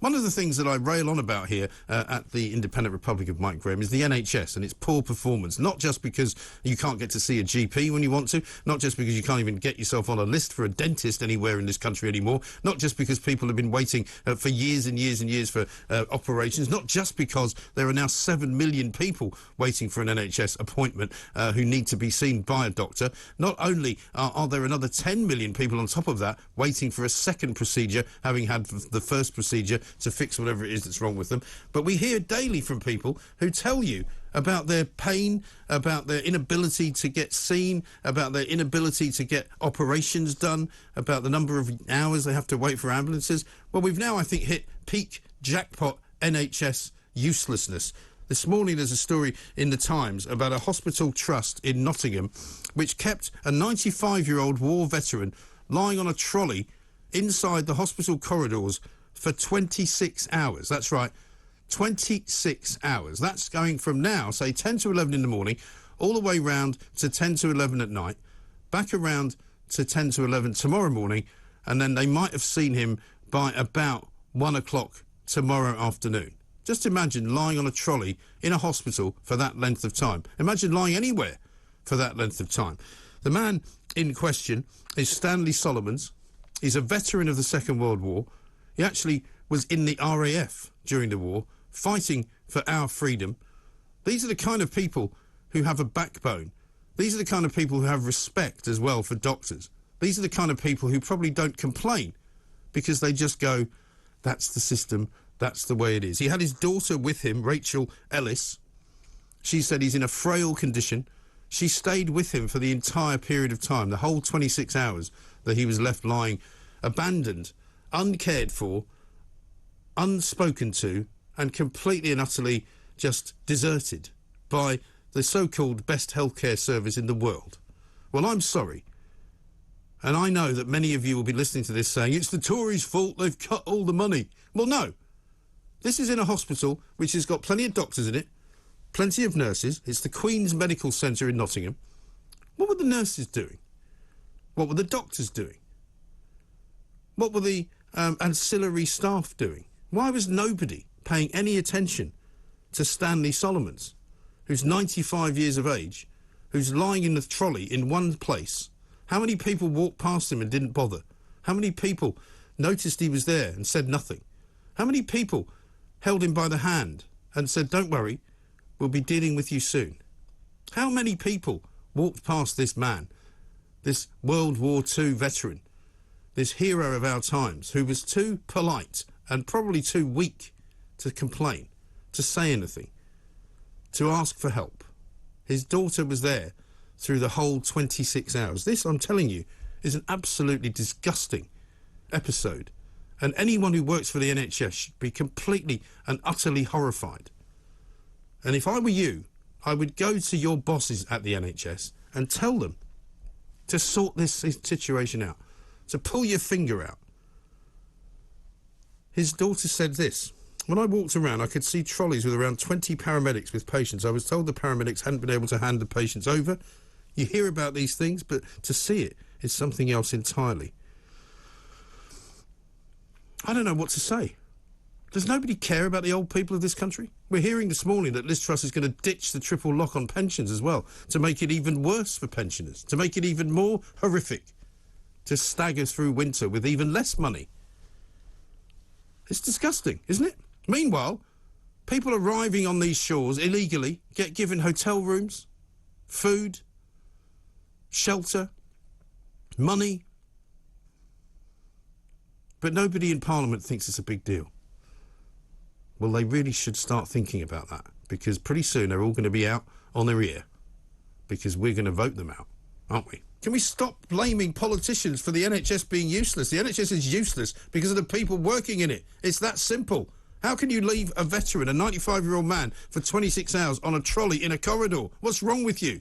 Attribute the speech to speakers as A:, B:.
A: One of the things that I rail on about here at the Independent Republic of Mike Graham is the NHS and its poor performance, not just because you can't get to see a GP when you want to, not just because you can't even get yourself on a list for a dentist anywhere in this country anymore, not just because people have been waiting for years and years and years for operations, not just because there are now 7 million people waiting for an NHS appointment who need to be seen by a doctor. Not only are there another 10 million people on top of that waiting for a second procedure, having had the first procedure to fix whatever it is that's wrong with them. But we hear daily from people who tell you about their pain, about their inability to get seen, about their inability to get operations done, about the number of hours they have to wait for ambulances. Well, we've now, I think, hit peak jackpot NHS uselessness. This morning there's a story in the Times about a hospital trust in Nottingham which kept a 95-year-old war veteran lying on a trolley inside the hospital corridors for 26 hours. That's right, 26 hours. That's going from now, say, 10 to 11 in the morning, all the way round to 10 to 11 at night, back around to 10 to 11 tomorrow morning, and then they might have seen him by about 1 o'clock tomorrow afternoon. Just imagine lying on a trolley in a hospital for that length of time. Imagine lying anywhere for that length of time. The man in question is Stanley Solomons. He's a veteran of the Second World War. He actually was in the RAF during the war, fighting for our freedom. These are the kind of people who have a backbone. These are the kind of people who have respect as well for doctors. These are the kind of people who probably don't complain because they just go, that's the system, that's the way it is. He had his daughter with him, Rachel Ellis. She said he's in a frail condition. She stayed with him for the entire period of time, the whole 26 hours that he was left lying abandoned, uncared for, unspoken to, and completely and utterly just deserted by the so-called best healthcare service in the world. Well, I'm sorry. And I know that many of you will be listening to this saying, it's the Tories' fault, they've cut all the money. Well, no. This is in a hospital which has got plenty of doctors in it, plenty of nurses. It's the Queen's Medical Centre in Nottingham. What were the nurses doing? What were the doctors doing? What were the ancillary staff doing? Why was nobody paying any attention to Stanley Solomons, who's 95 years of age, who's lying in the trolley in one place? How many people walked past him and didn't bother? How many people noticed he was there and said nothing? How many people held him by the hand and said, don't worry, we'll be dealing with you soon? How many people walked past this man, this World War II veteran, this hero of our times, who was too polite and probably too weak to complain, to say anything, to ask for help? His daughter was there through the whole 26 hours. This, I'm telling you, is an absolutely disgusting episode. And anyone who works for the NHS should be completely and utterly horrified. And if I were you, I would go to your bosses at the NHS and tell them to sort this situation out, to pull your finger out. His daughter said this: when I walked around, I could see trolleys with around 20 paramedics with patients. I was told the paramedics hadn't been able to hand the patients over. You hear about these things, but to see it is something else entirely. I don't know what to say. Does nobody care about the old people of this country? We're hearing this morning that Liz Truss is going to ditch the triple lock on pensions as well, to make it even worse for pensioners, to make it even more horrific, to stagger through winter with even less money. It's disgusting, isn't it? Meanwhile, people arriving on these shores illegally get given hotel rooms, food, shelter, money. But nobody in Parliament thinks it's a big deal. Well, they really should start thinking about that, because pretty soon they're all going to be out on their ear, because we're going to vote them out, aren't we? Can we stop blaming politicians for the NHS being useless? The NHS is useless because of the people working in it. It's that simple. How can you leave a veteran, a 95-year-old man, for 26 hours on a trolley in a corridor? What's wrong with you?